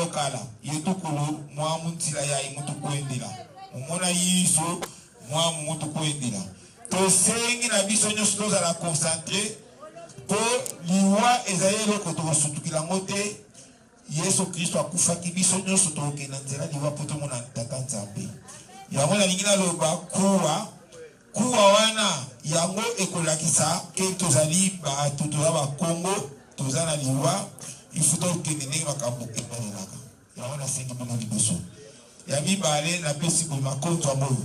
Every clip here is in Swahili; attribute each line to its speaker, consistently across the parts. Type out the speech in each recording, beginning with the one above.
Speaker 1: Okala yetukulu mwa mutila ya imutu kwendila umona yiso mwa mutu kwendila to sengi na biso nyonso tozala concentré po liwa ezayelo ko tosutukila ngote Yesu Kristo akufaki biso nyonso tokena nzela liwa po tomona tata Nzambe yango na lingina loba kuwa wana yango ekolakisa ke tozali bato toza bakongo toza na liwa ifuto okende ndenge makambo epanelaka yango nasengi bino liboso ya mibale napesi boye makonzo amoyo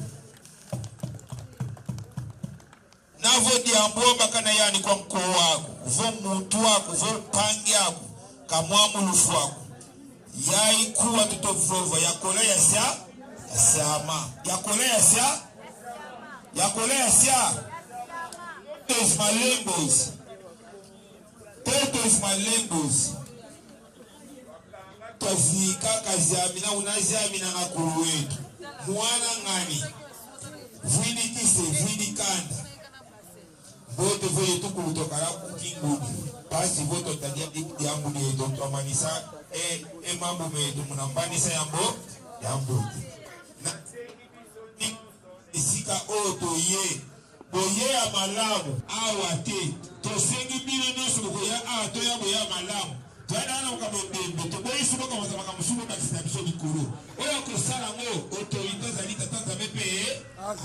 Speaker 1: navodi ambo bakana yani kwa mkoo wako vo muntu wako vo pangi yako kamwa mulufu wako yai kuwa tutovova yakole ya siama yakole ya sia yakole ya sia tos malembos tetos malembos tofika kaziami na unaziami na nakuru wetu mwana ngani vwini kise vwini kanda vote voye tukulu tokala kukingudu basi voto tadia dikti yambu nedo tuamanisa mambu medu munambanisa yambo na isika oto ye boye ya malamu awate tosengi bino nyoso boya ato ya boya malamu twana na ukabembe to boyi subo kama zama musubo bakisina biso bikuru oya ko sala ngo autorité zali tata mepe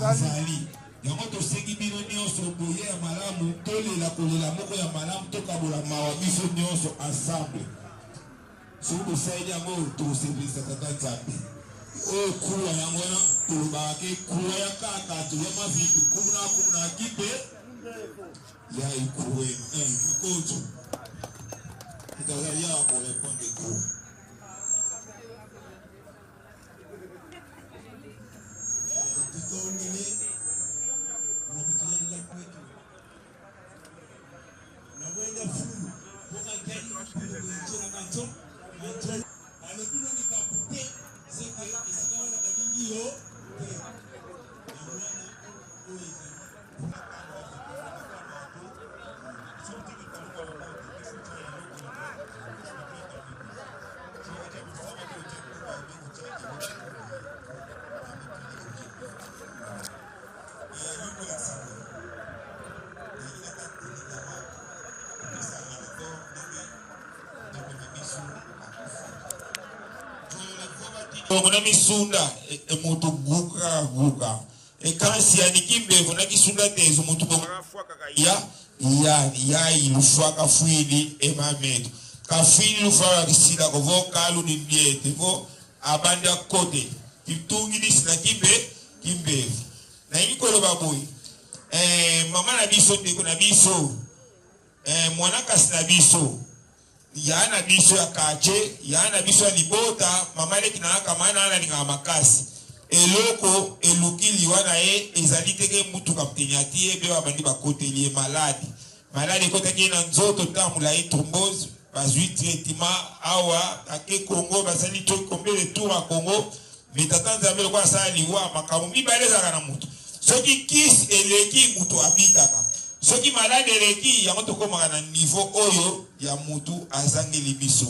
Speaker 1: azali yango tosengi bino nyoso boye ya malamu tolela kolela moko ya malamu tokabola mawa biso nyoso ensemble subo saidi yango tosebilisa tata Nzambe o kuwa yango na tolobake kuwa ya kaka to ya maviku kumuna kipe ya ikuwe makoto itazalia pour répondre des cours. Muna misunda mutu guka kansi ya nikimbe kuna kisunda tezo mutu bonga ya ilufwa kafwili emamedu kafwili lufwa kisida kovo kalu ni biete vo abanda kote kitungi disina kimbe na ikolo baboy mama na biso ndiko na biso mwana kasi na biso yana biso ya kache yana biso ya libota mama leki na kamana na linga makasi eloko elukili wana ezali teke mutu kaptenyati ebe babandi bakoteli malade kotaki na nzoto tamula trombose bazui traitement awa ake Congo basali to combien de tours à Congo metata Nzambe lokwa sala liwa makamu mibalezaka na mutu soki kis eleki mutu abikaka soki malade eleki yango tokomaka na niveau oyo ya mutu azangeli biso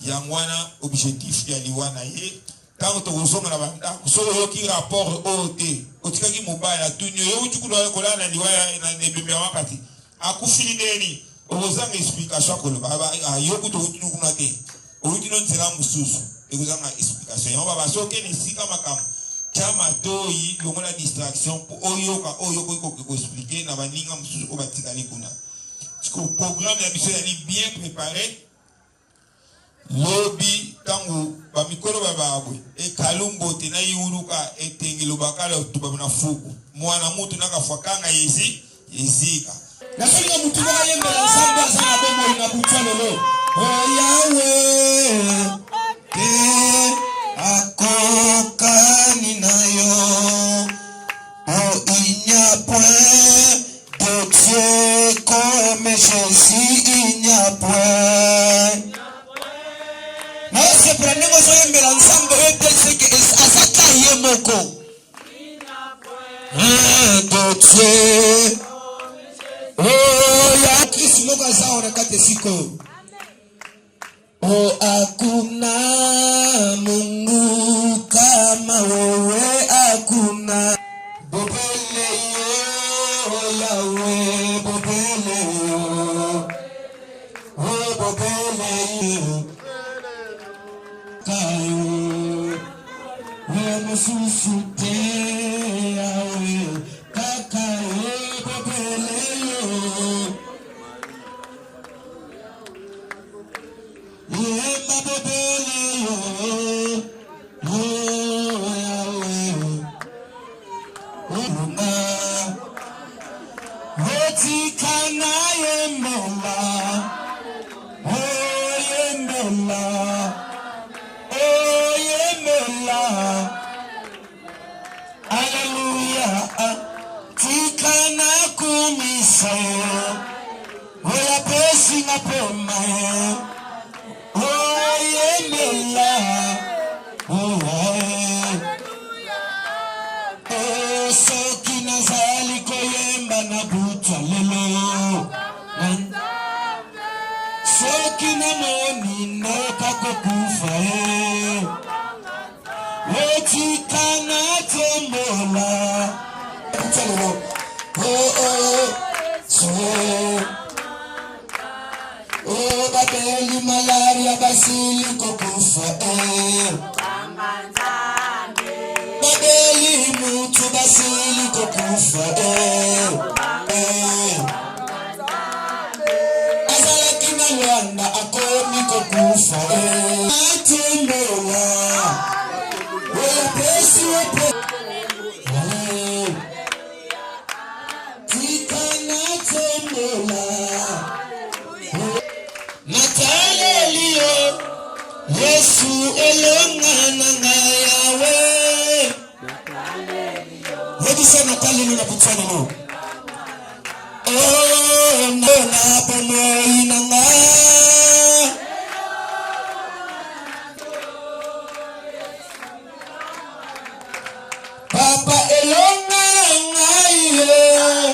Speaker 1: yangwana objectif ya liwana ye tango tokosonga na banda solo yoki rapport ote otikaki mobaya tunyo yo utukulu kola na liwaya na nebembe wakati akufili neni ozanga explication koloba yoku to utunu kuna te utunu nzela mususu ekozanga explication yango baba soke ni sika makam chama toyi longola distraction oyo ko expliquer na baninga mususu ko batikali kuna parce que le programme ya biso yali bien préparé lobi tango ba mikolo bababwe e kalumbo te na yiuluka etengelo bakala tuba na fuku mwana mutu nakafakanga yezika Nasenga mutu moko yembela nzambe aza na bomoi na butwa lelo. Oh Yahweh, akokani na yo. Oh il n'y a point de Dieu comme Jésus, il n'y a point. Nase pranengo so yembela nzambe ete que asaka yemoko. De Dieu. Oh ya Kristo moko aza ona kate siko. Oh hakuna Mungu kama wewe, hakuna. Bobele yo Yahweh, bobele yo. Oh bobele yo. Kayo. We mususute Yahweh. Kakayo bobele yo. Yemba bobele yo. Oh Yahweh. Otikana yemela, oh yemela, oh yemela, hallelujah. Tikana kumisa, oya pesi na pema, oh yemela, oh. Soki nazali koyemba na butwa lelo. Soki namoni noka kokufa otikana tombola. Butwa lelo. Oh babeli malaria basili kokufa Babeli mutu basili kokufa Azala kina Rwanda akomi kokufa Atumbola Oya pesi wepe Tikana tumbola Natale liyo Yesu elongana na Yahweh. Hebu sema Natale liyo na putsana no. Oh na pomoi na nga. Papa elongana na Yahweh.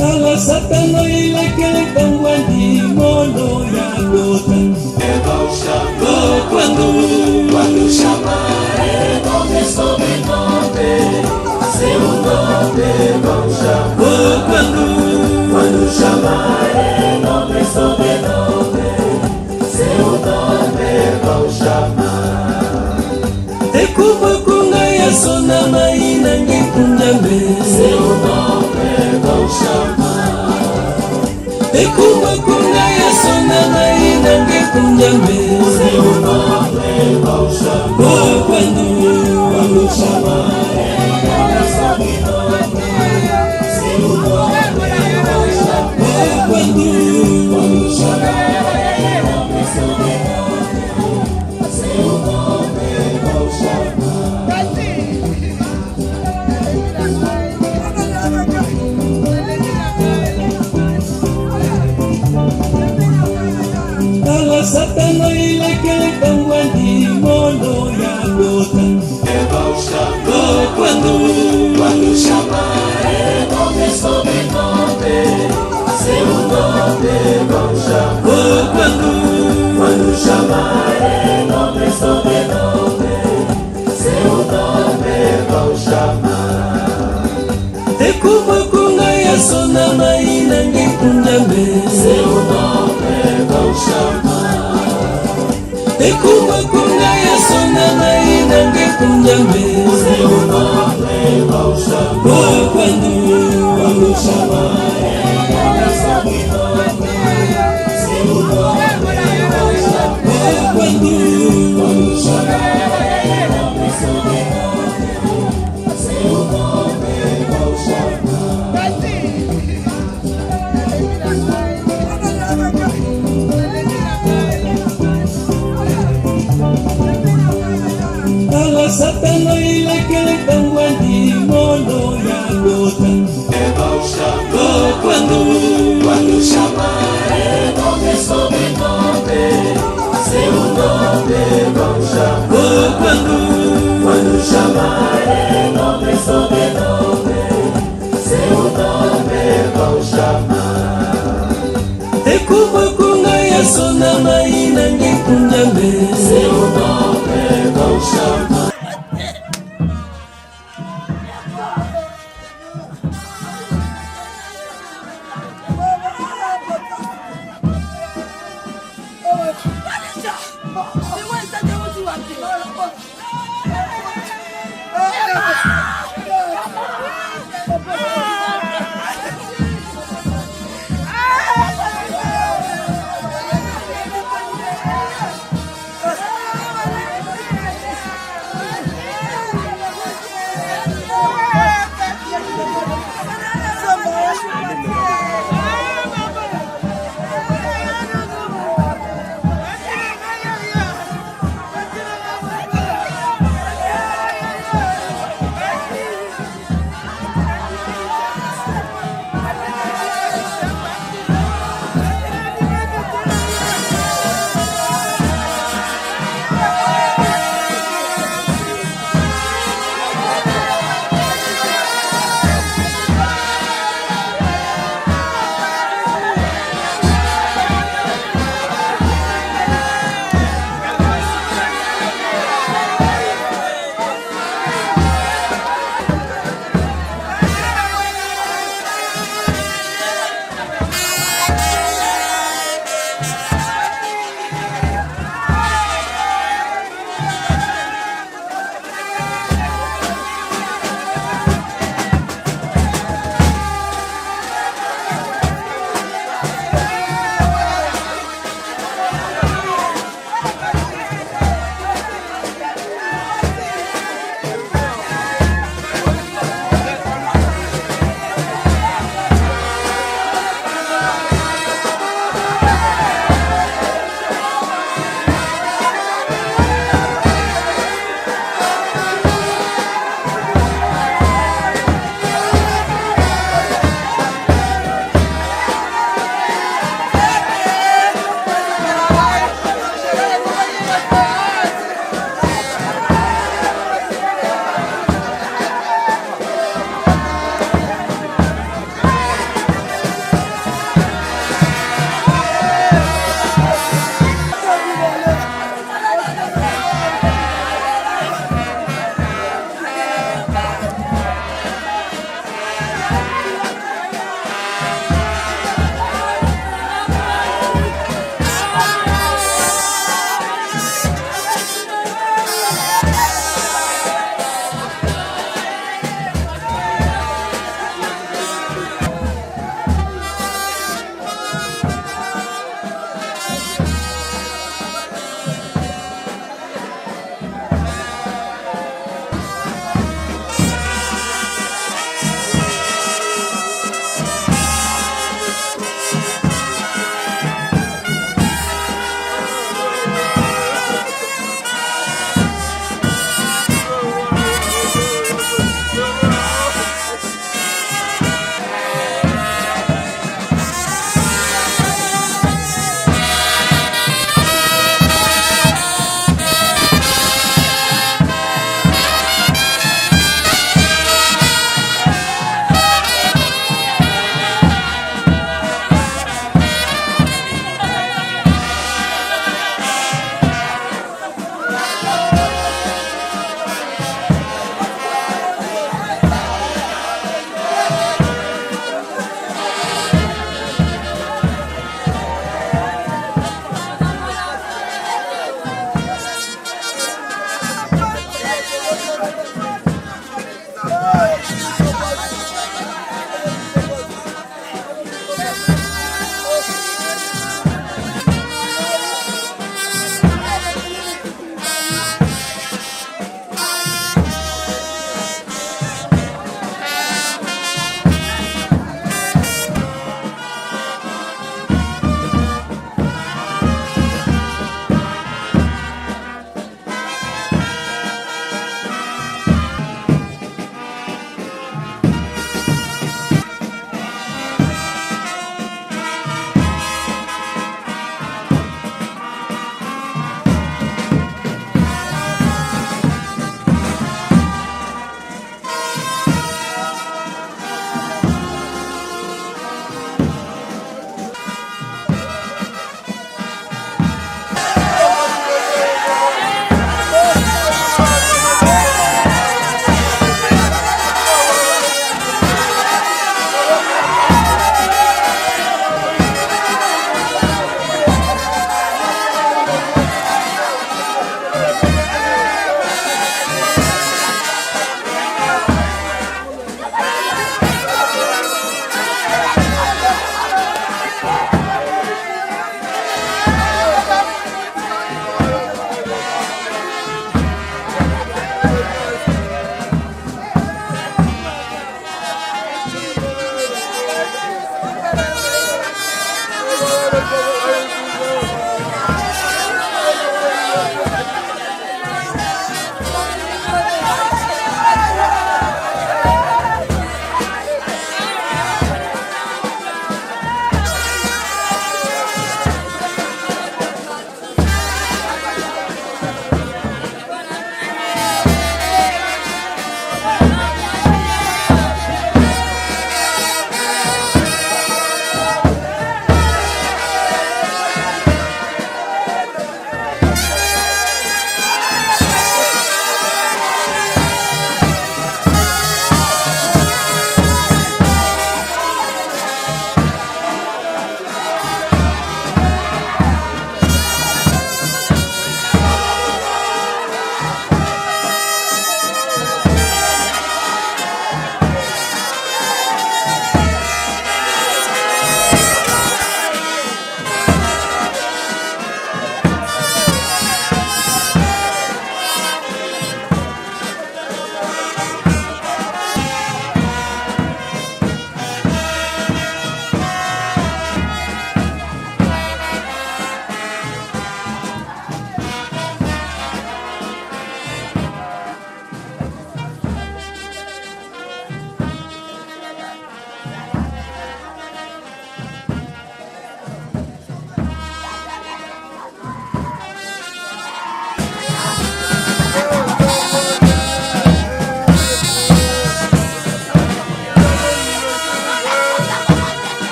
Speaker 2: Ala satano ile kele kangwandi mono ya gota. Quando chama é nome sobre nome, seu nome vão chamar. Quando chama é nome sobre nome, seu nome vão chamar. Te kuba kunga ya sona maina ngikunjambe, seu nome vão chamar. Te kuba kunga ya sona maina ngikunjambe, seu nome vão chamar. Quando chamar é nome sobre nome, seu nome vão chamar. Quando chamar é nome sobre nome, seu nome vão chamar. sona maina ngekunjambe Ekuma kunga ya sona maina ngekunjambe Kwandu Satano ilekele kangwandi mono ya gota Quando chamare nome sobre nome Seu nome vão chamar Quando chamare nome sobre nome Seu nome vão chamar Ekuma kunga ya sona maina ngekunjambe Seu nome vão chamar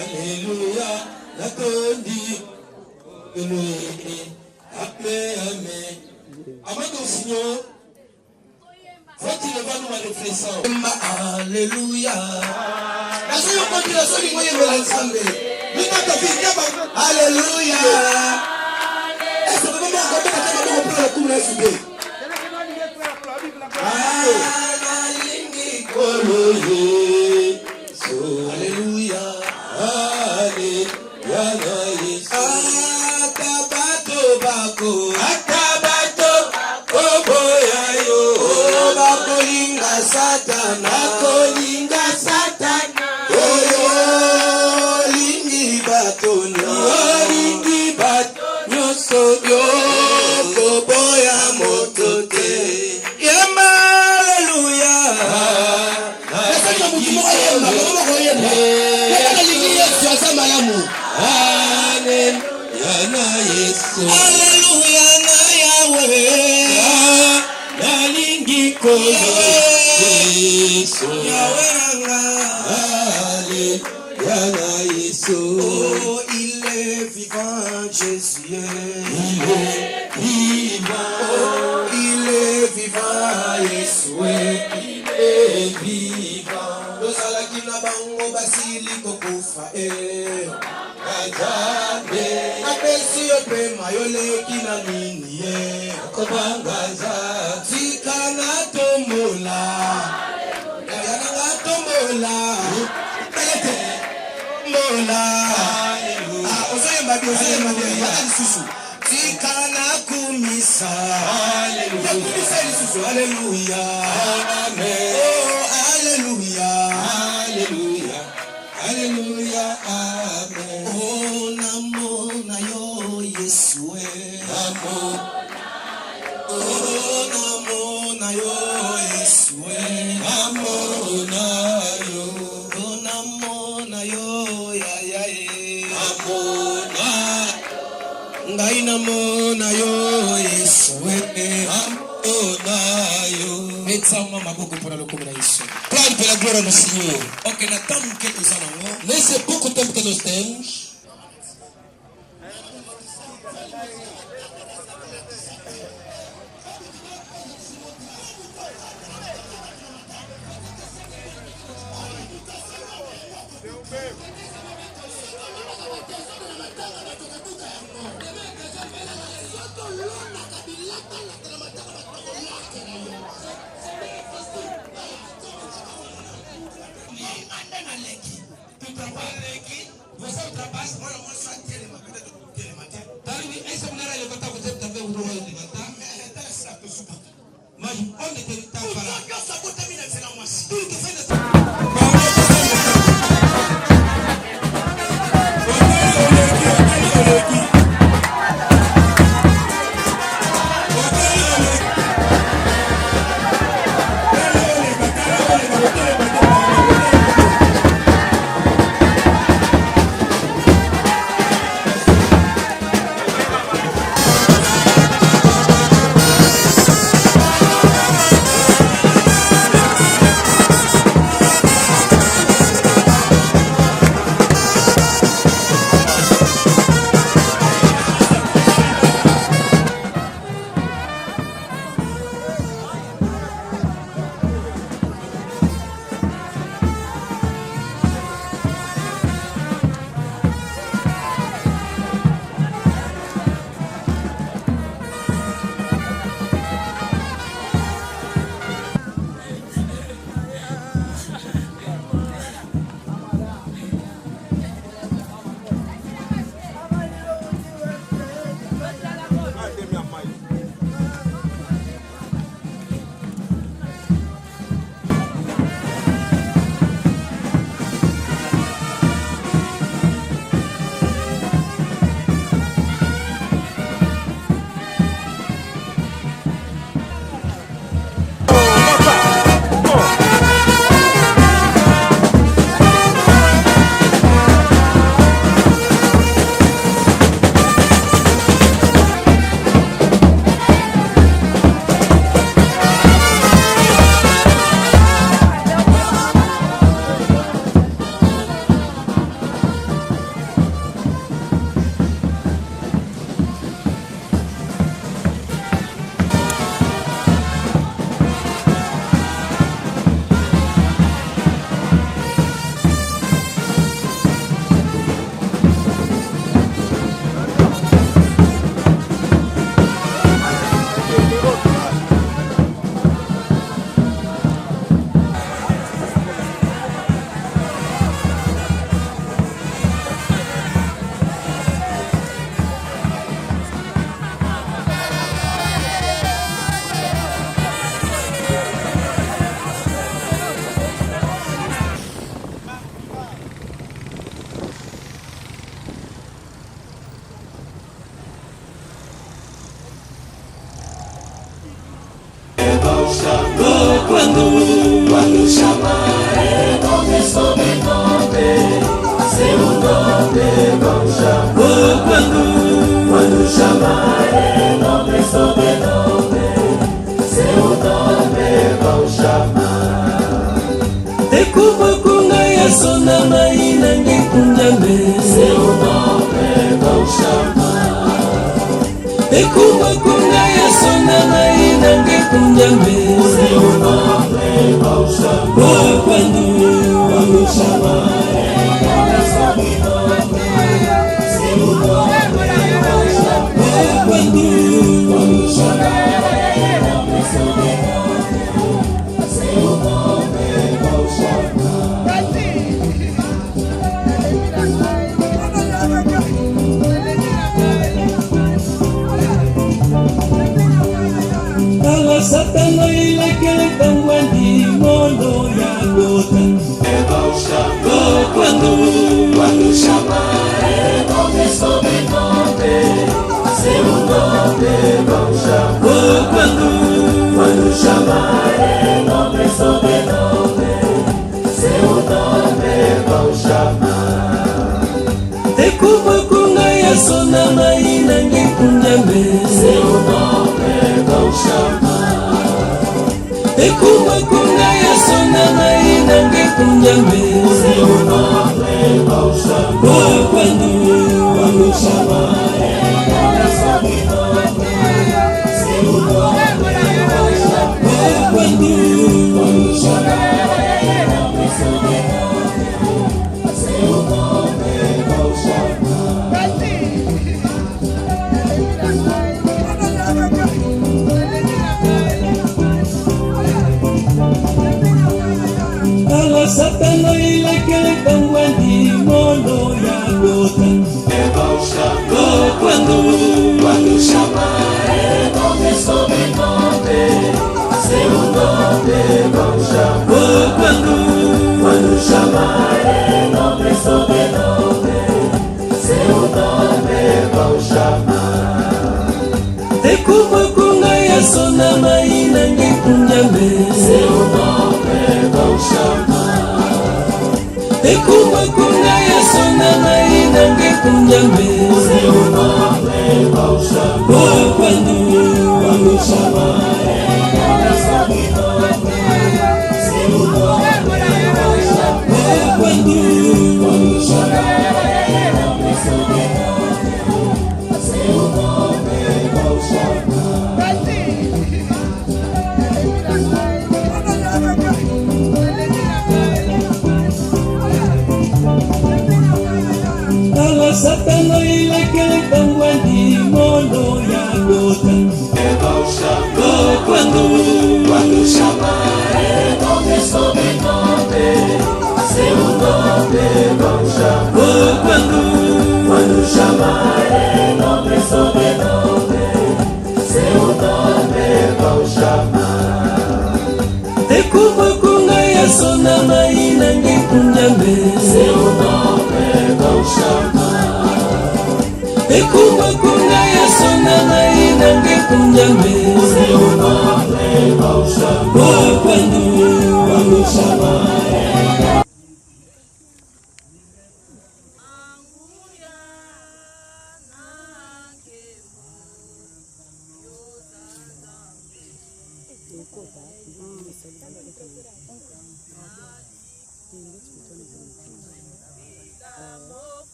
Speaker 1: Alléluia, Natondi, Amen, Amen. Amado au Seigneur, faut-il lever nous à réfléchir? Alléluia. Alléluia. Est-ce que vous pouvez Alléluia. Akabato bako. Akabato oboyayo. Bakolinga satana. Bakolinga satana. Oyo lingi batono. Lingi batonyo sobyo. Koboya motote. Yema Alléluia. Alléluia na Yahweh nalingi koyo Yesu Yahweh Alléluia na Yesu. Oh, il est vivant Jésus. Il est vivant. Oh, il est vivant Yesu. Il est vivant. Lozala kina bango basili kokufa Ajabe apesi yope mayole kina nini kobangaza tika na tombola yana na tombola mola ozoye mbabi susu tika na kumisa kumisa susu. Alléluia, amen. Oh, Alléluia, Alléluia, Alléluia, amen. Oh, namo na yo Yesu. Namo na yo Yesu. Namo na yo. Oh, namo na yo ya ya. Namo na ngai namo na yo Yesu. Namo na yo. Mettons maboko pour le commun Yesu. Prends pour la gloire du Seigneur. Ok, n'attends que tu s'en vas. Laissez beaucoup de temps que nous t'aimons.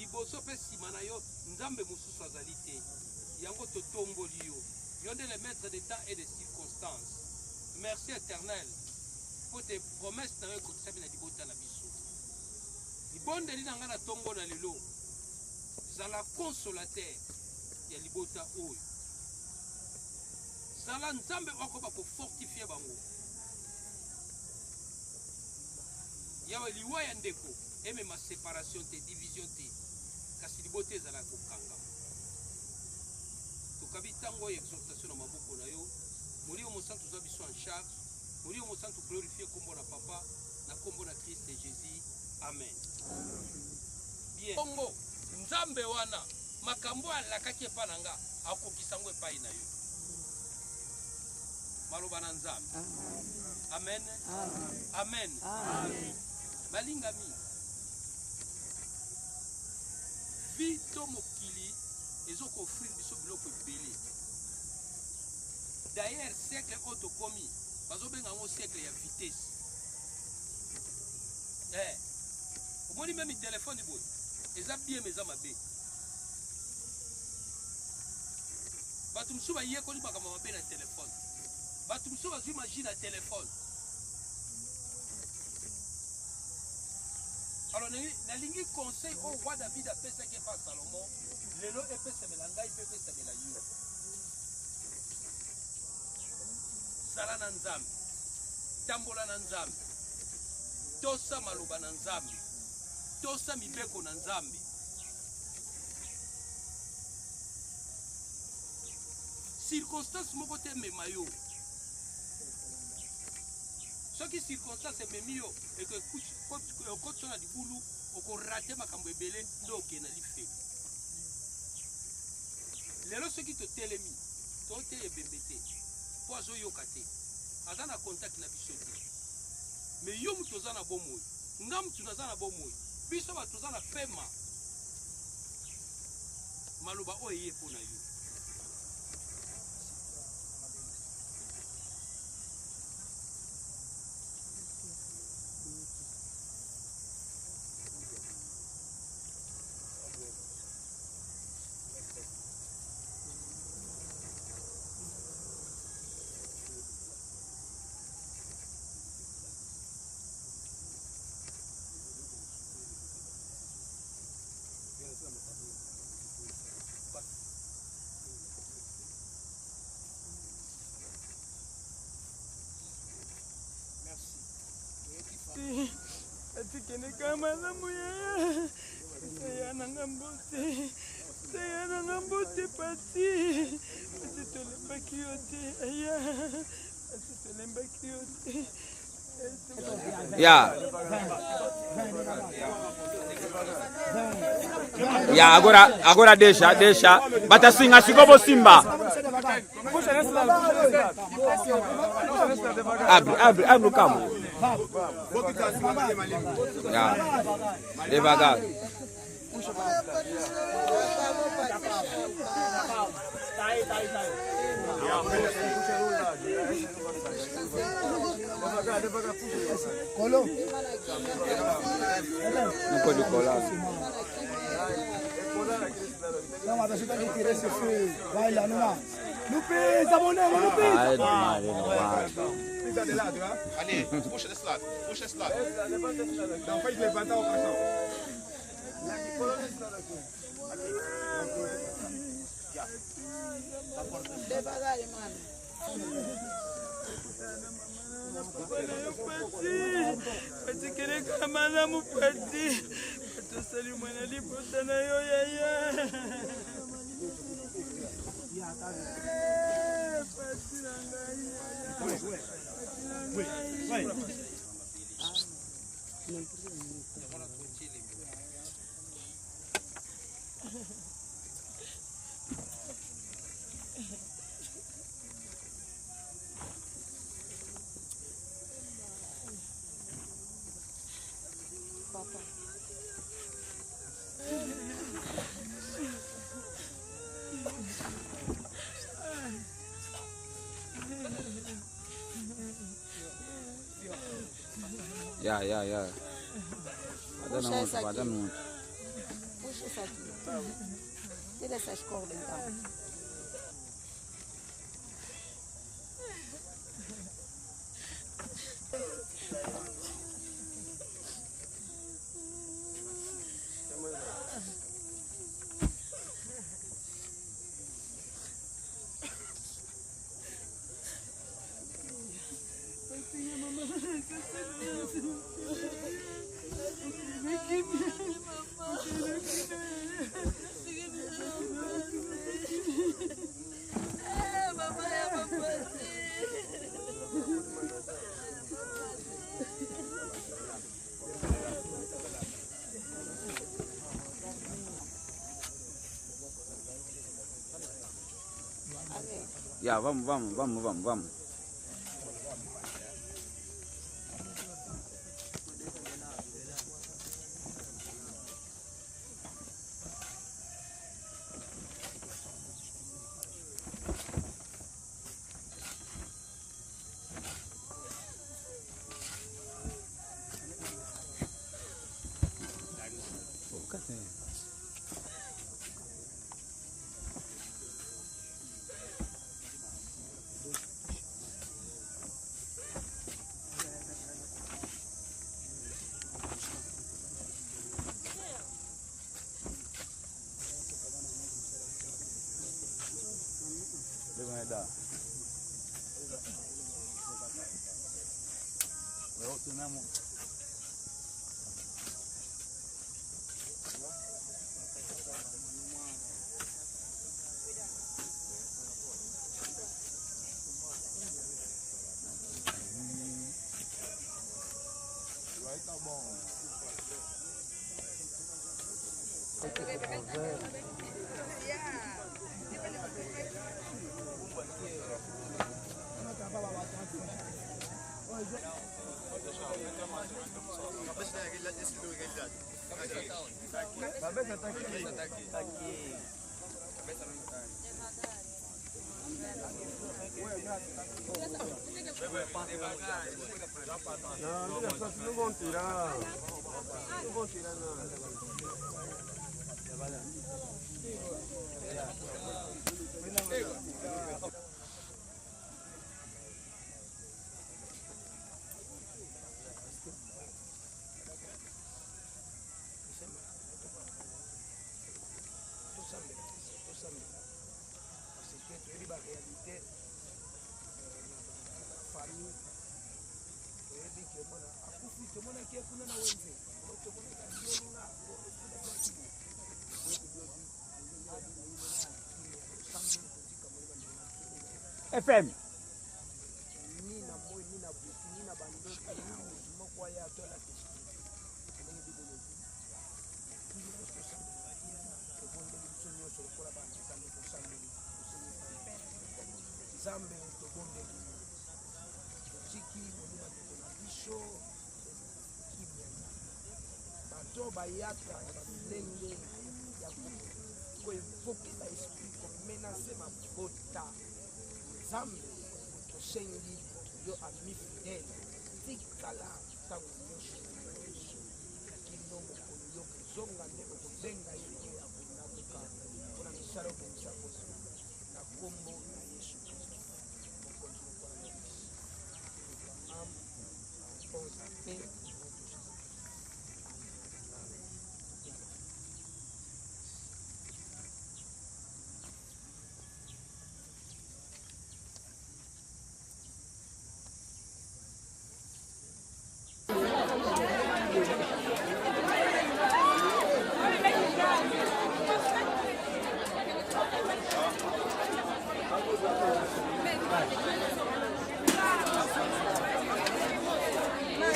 Speaker 3: liboso pe sima na yo nzambe mosusu azali te yango totomboli yo yo nde le maître de temps et de circonstances. Merci éternel pour tes promesses na yo ekokisami na libota na biso libondeli na nga na ntongo na lelo zala consolateur ya libota oyo zala nzambe oko bakofortifie bango yawe liwa ya ndeko emema séparation te division te kasi libota ezala kokanga tokabi ntango oyo exhortation na maboko na yo molio mosantu ozwa biso en charge molio mosantu glorifie kombo na papa na kombo na Christ Jésus amen. Bien bongo nzambe wana makambo alakaki epa na nga akokisa ngo epai na yo maloba na nzambe amen amen balingami vito mokili ezokofrire biso biloko ebele d'ailleurs siècle oyo tokomi bazobenga yango siècle ya vitesse omoni meme telefone boye eza bien eza mabe bato mosusu bayekoli makambo mabe na telefone bato mosusu bazwi magi na telefone alors nalingi conseil oyo roi David apesaki epa Salomo lelo epesamela ngai mpe epesamela yo zala na nzambe tambola na nzambe tosa maloba na nzambe tosa mibeko na nzambe circonstance moko te emema yo soki circonstance ememi yo ekokotisa na libulu okorate makambo ebele nde okende na lifelo lelo soki totelemi tote ebembe te mpo azoyoka te aza na contact na biso te me yo mutu oza na bomoi nga mutu naza na bomoi biso bato oza na pema maloba oyo eye mpo na yo
Speaker 4: Atikene kama zamu ya saya nangambote Pati asitolemba kiyote aya asitolemba kiyote
Speaker 5: ya agora deixa batasinga sikobo Simba abre o campo devagar não pode colar.
Speaker 6: Não, mas a gente tem que tirar esse fio. Vai lá, não. Não pisa, boneco, não pisa. Pisa de lado, hein?
Speaker 7: Ali, puxa desse lado.
Speaker 6: Não, faz levantar o caixão.
Speaker 8: Devagar, mano.
Speaker 4: Pati querer camada mu Pati Pati sali mwana libota na yo yaya Pati nangai
Speaker 5: Ya. Ada não.
Speaker 8: Puxa essa Tira essas cordas então.
Speaker 5: Ya, vamos.
Speaker 7: Não vão tirar. Não vão tirar nada.
Speaker 5: FM.
Speaker 6: Zambe tobonde chiki molina bisho bato bayaka ndenge ya koevoke ba esprit komenase mabota Zambe tosengi yo ami fidele tikala ntango nyonso kino mokolo yo kozonga nde okobenga yo ye ya konakoka mpona misala obongisa kozo na kombo na Yesu Kristo mokonzi lokola na biso onze te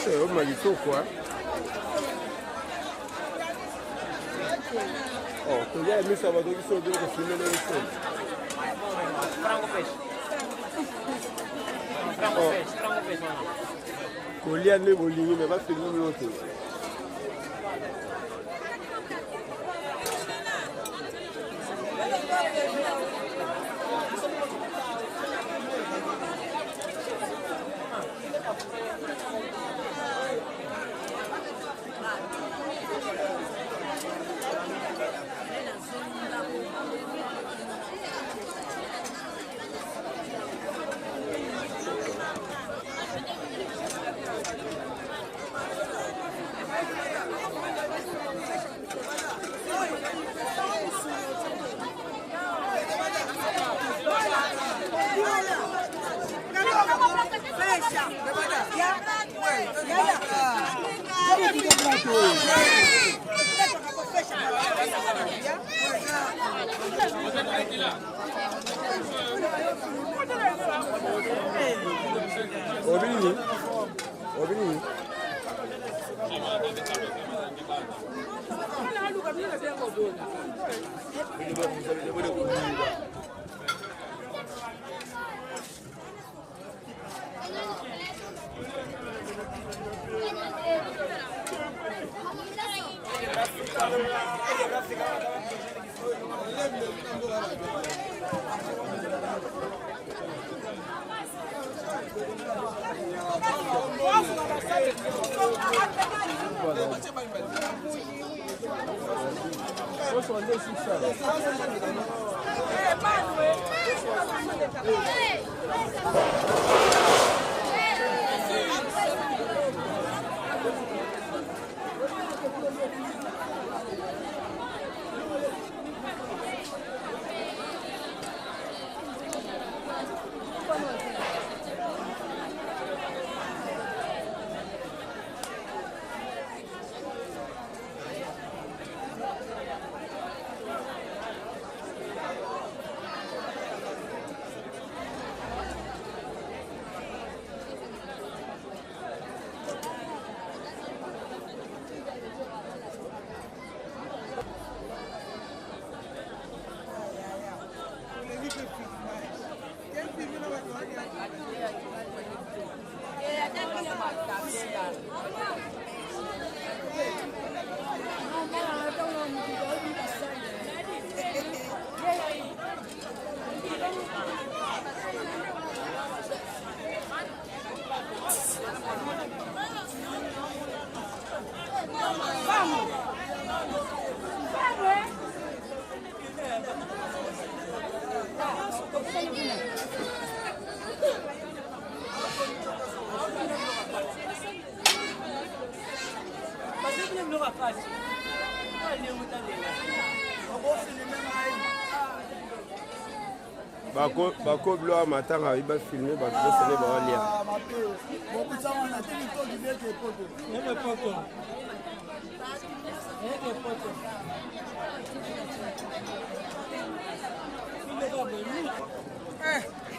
Speaker 7: C'est magnifique quoi. Oh, tu viens de ça va donc ils sont bien de filmer les choses.
Speaker 5: Frango peixe. Frango peixe.
Speaker 7: Colia ne bolingi mais va filmer l'autre. Bako bloa matanga iba filmer ba sele ba walia.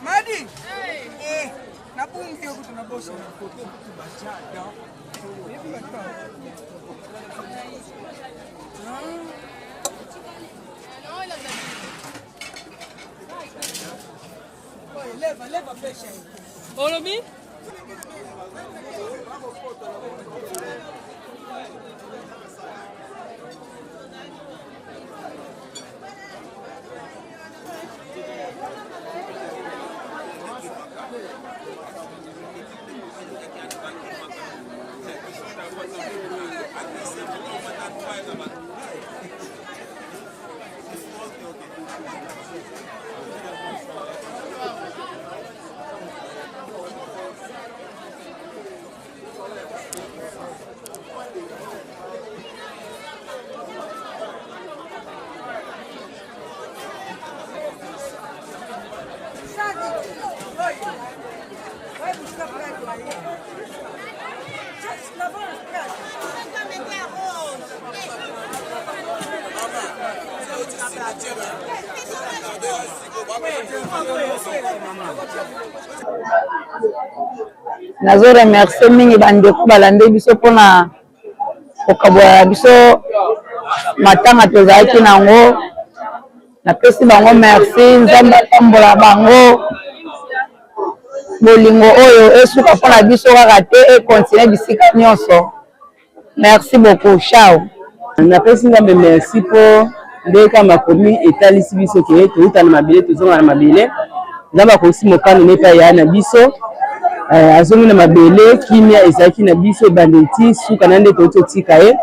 Speaker 6: Madi. Na bungi huko tunabosha na kote kubachada. Leva peixe aí.
Speaker 4: Follow me.
Speaker 9: Nazo remercier mingi bandeko balande biso pona okabwa biso matanga tozalaki nango napesi bango merci nzambe atambola bango bolingo oyo esuka mpona biso kaka te ekontinue bisika nyonso. Merci beaucoup. Ciao.
Speaker 10: Napesi nzambe merci po ndeka makomi etalisi biso ke touta na mabele tozonga na mabele nzambe akosi mokano nepa ya na biso azongi na mabele kimia ezalaki na biso bandeti suka na nde totika ye.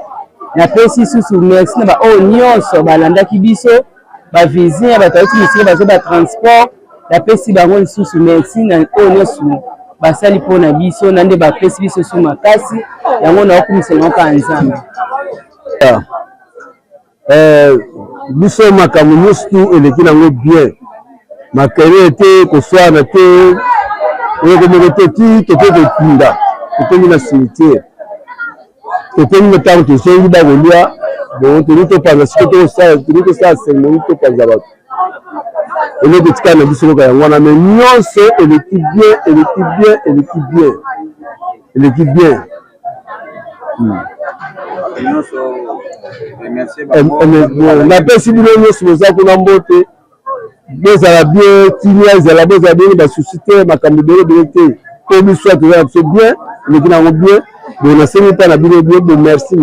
Speaker 10: Napesi susu merci na ba oyo nyonso balandaki biso bavizien bato bauti misika bazo batransport napesi bango lisusu merci na oyo nyonso basali mpona biso na nde bapesi biso su makasi yango naokumisa yango kaka nzambe.
Speaker 11: Biso makambo nyonso tu eleki nango bien makele te koswana te oyo komoko te ti tope kokunda totongi na cimetière tokomi ntango tosengi bakolia bon toli topanza siko toli tosala cérémonie topanza bato eloko etikala na biso loka yango wana mais nyonso eleki bien napesi bino nyonso boza kuna mbote bozala bien kimia ezala bozala bien basusi te makambo ebele te po biso toza na biso bien eleki nango bien bon nasengi mpa na bino bien bo merci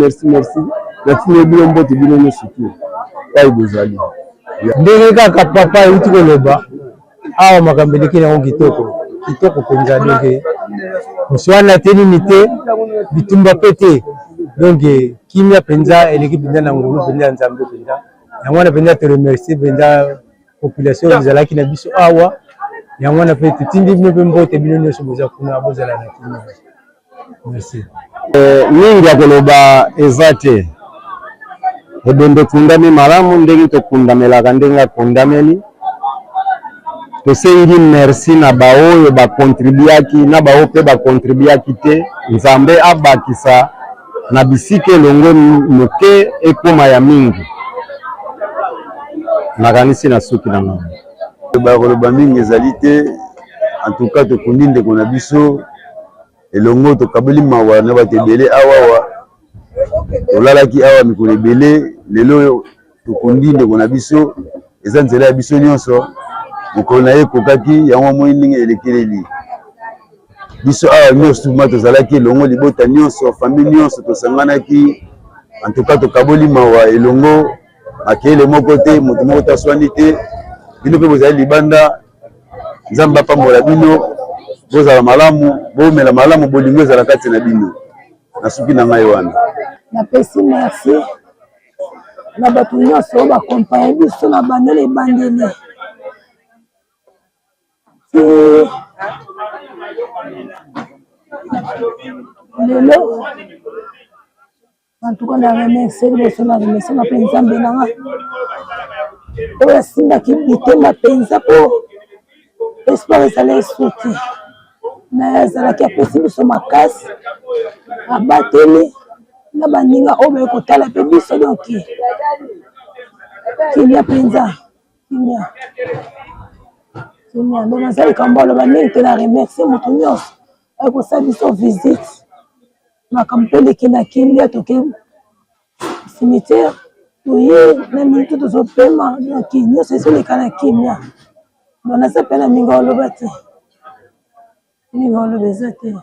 Speaker 11: natini bino mbote bino nyonso tu pai bozali
Speaker 12: ndenge kaka papa euti koloba awa makambo eleki nango kitoko mpenza donke mosi wana te nini te bitumba mpe te donke kimia mpenza eleki mpenza na ngolu mpenza ya nzambe mpenza yango wana mpenza toremercie mpenza population ezalaki na biso awa yango wana mpe totindi bino mpe mbote bino nyonso boza kuna bozala na kimia merci
Speaker 11: mingi ya koloba eza te ebembe ekundami malamu ndenge tokundamelaka ndenge akundameli tosengi merci na baoyo bakontribuaki na bao mpe bakontribuaki te nzambe abakisa na bisika elongo moke ekoma ya mingi nakanisi na suki na ngai
Speaker 13: bakoloba mingi ezali te en tout cas tokundi ndeko na biso elongo tokaboli mawa na bato ebele awawa tolalaki awa mikolo ebele lelo tokundi ndeko na biso eza nzela ya biso nyonso mokolo na ye ekokaki yango moi ndenge elekeleli biso awa nyonso tuma tozalaki elongo libota nyonso famille nyonso tosanganaki en tout cas tokaboli mawa elongo makele moko te moto moko taswani te bino mpe bozali libanda nzambe apambola bino bozala malamu bomela malamu bolingo ezala kati na bino na suki na ngai wana
Speaker 9: napesi merci na bato nyonso oyo bakompanye biso na bandele ebandeli lelo antuka na remercie liboso na remercie na mpe nzambe nanga oyo asimbaki bitema mpenza mpo espoir ezala esuki na azalaki apesi biso makasi abateli na baninga oyo baye kotala mpe biso donki kimia mpenza kimia donc naza likambo aloba mingi te na remercie moto nyonso aye kosala biso visite makambo mpe eleki na kimia toke cimetière toye na mingi tozopema donc nyonso ezoleka na kimia donc naza mpe na mingi oloba te mingi oloba eza te